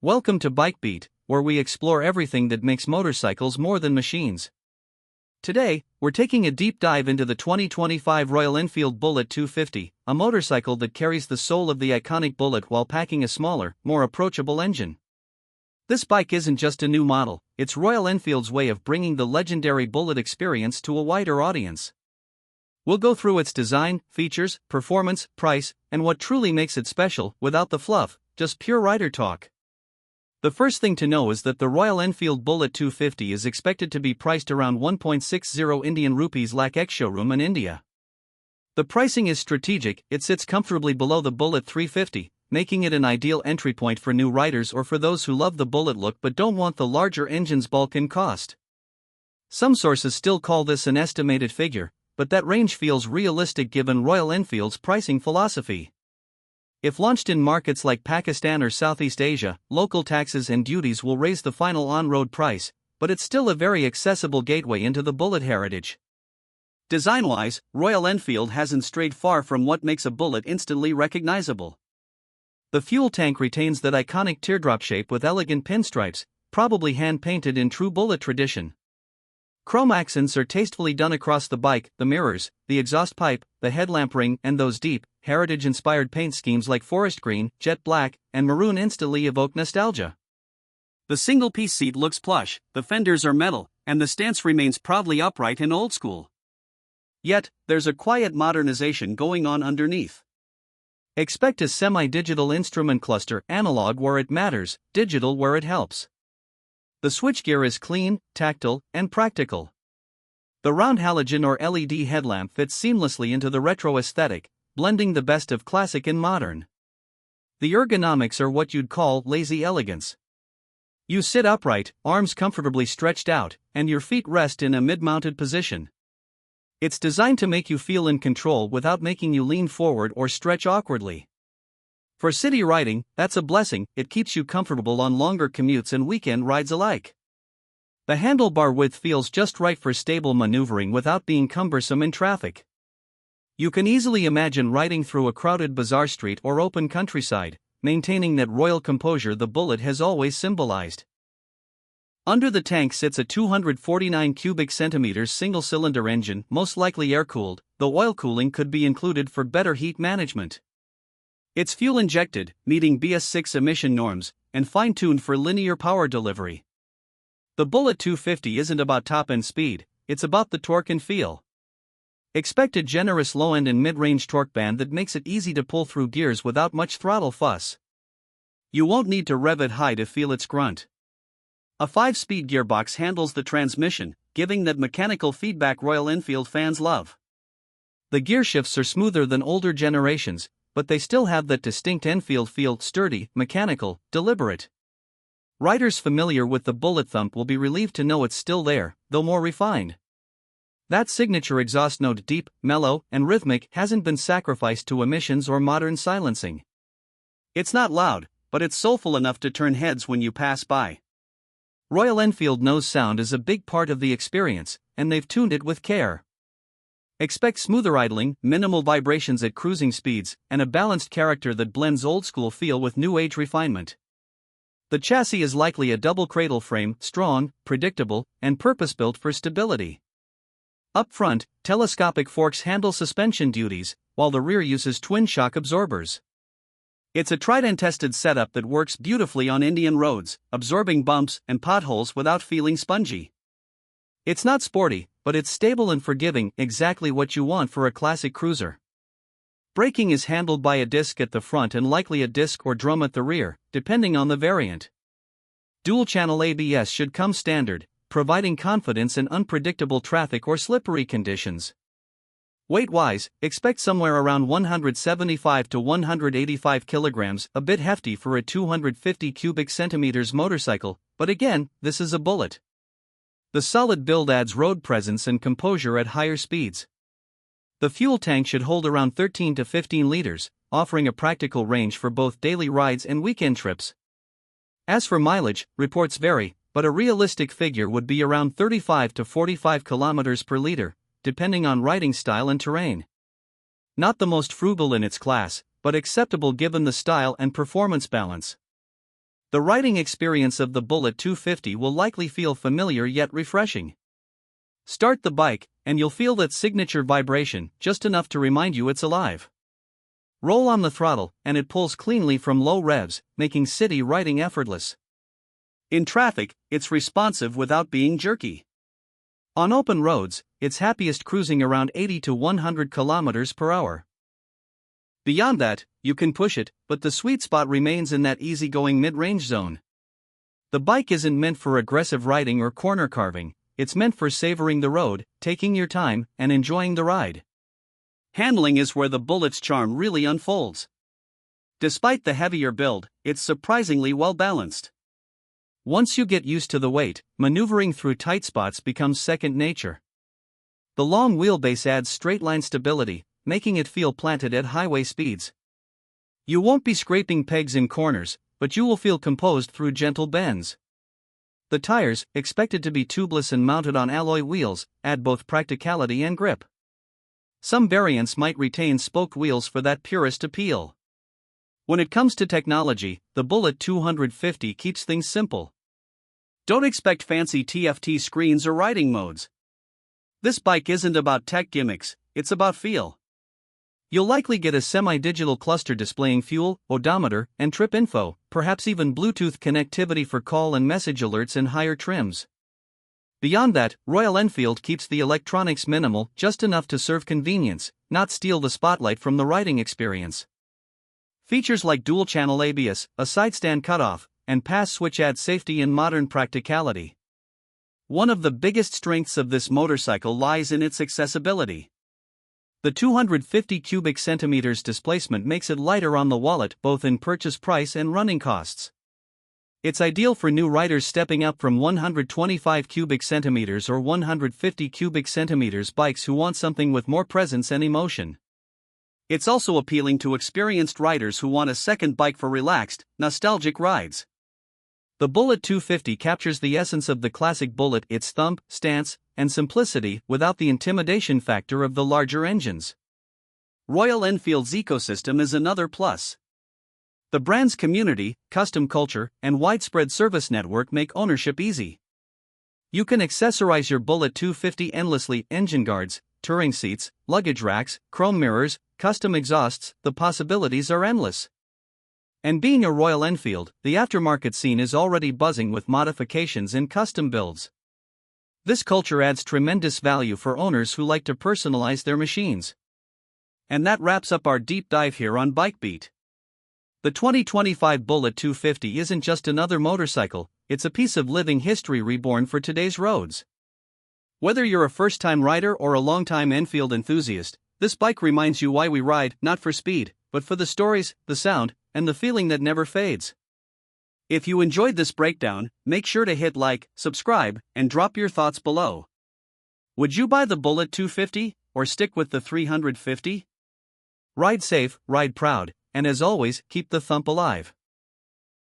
Welcome to BikeBeat, where we explore everything that makes motorcycles more than machines. Today, we're taking a deep dive into the 2025 Royal Enfield Bullet 250, a motorcycle that carries the soul of the iconic Bullet while packing a smaller, more approachable engine. This bike isn't just a new model, it's Royal Enfield's way of bringing the legendary Bullet experience to a wider audience. We'll go through its design, features, performance, price, and what truly makes it special, without the fluff, just pure rider talk. The first thing to know is that the Royal Enfield Bullet 250 is expected to be priced around 1.60 Indian rupees lakh ex-showroom in India. The pricing is strategic, it sits comfortably below the Bullet 350, making it an ideal entry point for new riders or for those who love the Bullet look but don't want the larger engine's bulk and cost. Some sources still call this an estimated figure, but that range feels realistic given Royal Enfield's pricing philosophy. If launched in markets like Pakistan or Southeast Asia, local taxes and duties will raise the final on-road price, but it's still a very accessible gateway into the Bullet heritage. Design-wise, Royal Enfield hasn't strayed far from what makes a Bullet instantly recognizable. The fuel tank retains that iconic teardrop shape with elegant pinstripes, probably hand-painted in true Bullet tradition. Chrome accents are tastefully done across the bike, the mirrors, the exhaust pipe, the headlamp ring, and those deep, heritage-inspired paint schemes like forest green, jet black, and maroon instantly evoke nostalgia. The single-piece seat looks plush, the fenders are metal, and the stance remains proudly upright and old-school. Yet, there's a quiet modernization going on underneath. Expect a semi-digital instrument cluster, analog where it matters, digital where it helps. The switchgear is clean, tactile, and practical. The round halogen or LED headlamp fits seamlessly into the retro aesthetic, blending the best of classic and modern. The ergonomics are what you'd call lazy elegance. You sit upright, arms comfortably stretched out, and your feet rest in a mid-mounted position. It's designed to make you feel in control without making you lean forward or stretch awkwardly. For city riding, that's a blessing, it keeps you comfortable on longer commutes and weekend rides alike. The handlebar width feels just right for stable maneuvering without being cumbersome in traffic. You can easily imagine riding through a crowded bazaar street or open countryside, maintaining that royal composure the Bullet has always symbolized. Under the tank sits a 249 cubic centimeters single-cylinder engine, most likely air-cooled, though oil cooling could be included for better heat management. It's fuel-injected, meeting BS6 emission norms, and fine-tuned for linear power delivery. The Bullet 250 isn't about top-end speed, it's about the torque and feel. Expect a generous low-end and mid-range torque band that makes it easy to pull through gears without much throttle fuss. You won't need to rev it high to feel its grunt. A 5-speed gearbox handles the transmission, giving that mechanical feedback Royal Enfield fans love. The gear shifts are smoother than older generations, but they still have that distinct Enfield feel, sturdy, mechanical, deliberate. Riders familiar with the Bullet thump will be relieved to know it's still there, though more refined. That signature exhaust note, deep, mellow, and rhythmic, hasn't been sacrificed to emissions or modern silencing. It's not loud, but it's soulful enough to turn heads when you pass by. Royal Enfield knows sound is a big part of the experience, and they've tuned it with care. Expect smoother idling, minimal vibrations at cruising speeds, and a balanced character that blends old-school feel with new-age refinement. The chassis is likely a double cradle frame, strong, predictable, and purpose-built for stability. Up front, telescopic forks handle suspension duties, while the rear uses twin shock absorbers. It's a tried-and-tested setup that works beautifully on Indian roads, absorbing bumps and potholes without feeling spongy. It's not sporty, but it's stable and forgiving, exactly what you want for a classic cruiser. Braking is handled by a disc at the front and likely a disc or drum at the rear, depending on the variant. Dual-channel ABS should come standard, providing confidence in unpredictable traffic or slippery conditions. Weight-wise, expect somewhere around 175 to 185 kilograms, a bit hefty for a 250 cubic centimeters motorcycle, but again, this is a Bullet. The solid build adds road presence and composure at higher speeds. The fuel tank should hold around 13 to 15 liters, offering a practical range for both daily rides and weekend trips. As for mileage, reports vary, but a realistic figure would be around 35 to 45 kilometers per liter, depending on riding style and terrain. Not the most frugal in its class, but acceptable given the style and performance balance. The riding experience of the Bullet 250 will likely feel familiar yet refreshing. Start the bike, and you'll feel that signature vibration, just enough to remind you it's alive. Roll on the throttle, and it pulls cleanly from low revs, making city riding effortless. In traffic, it's responsive without being jerky. On open roads, it's happiest cruising around 80 to 100 kilometers per hour. Beyond that, you can push it, but the sweet spot remains in that easygoing mid-range zone. The bike isn't meant for aggressive riding or corner carving, it's meant for savoring the road, taking your time, and enjoying the ride. Handling is where the Bullet's charm really unfolds. Despite the heavier build, it's surprisingly well balanced. Once you get used to the weight, maneuvering through tight spots becomes second nature. The long wheelbase adds straight-line stability, making it feel planted at highway speeds. You won't be scraping pegs in corners, but you will feel composed through gentle bends. The tires, expected to be tubeless and mounted on alloy wheels, add both practicality and grip. Some variants might retain spoked wheels for that purist appeal. When it comes to technology, the Bullet 250 keeps things simple. Don't expect fancy TFT screens or riding modes. This bike isn't about tech gimmicks, it's about feel. You'll likely get a semi-digital cluster displaying fuel, odometer, and trip info, perhaps even Bluetooth connectivity for call and message alerts in higher trims. Beyond that, Royal Enfield keeps the electronics minimal, just enough to serve convenience, not steal the spotlight from the riding experience. Features like dual-channel ABS, a sidestand cutoff, and pass switch add safety and modern practicality. One of the biggest strengths of this motorcycle lies in its accessibility. The 250 cubic centimeters displacement makes it lighter on the wallet both in purchase price and running costs. It's ideal for new riders stepping up from 125 cubic centimeters or 150 cubic centimeters bikes who want something with more presence and emotion. It's also appealing to experienced riders who want a second bike for relaxed, nostalgic rides. The Bullet 250 captures the essence of the classic Bullet, its thump, stance, and simplicity without the intimidation factor of the larger engines. Royal Enfield's ecosystem is another plus. The brand's community, custom culture, and widespread service network make ownership easy. You can accessorize your Bullet 250 endlessly: engine guards, touring seats, luggage racks, chrome mirrors, custom exhausts. The possibilities are endless. And being a Royal Enfield, the aftermarket scene is already buzzing with modifications and custom builds. This culture adds tremendous value for owners who like to personalize their machines. And that wraps up our deep dive here on BikeBeat. The 2025 Bullet 250 isn't just another motorcycle, it's a piece of living history reborn for today's roads. Whether you're a first-time rider or a long-time Enfield enthusiast, this bike reminds you why we ride, not for speed, but for the stories, the sound, and the feeling that never fades. If you enjoyed this breakdown, make sure to hit like, subscribe, and drop your thoughts below. Would you buy the Bullet 250, or stick with the 350? Ride safe, ride proud, and as always, keep the thump alive.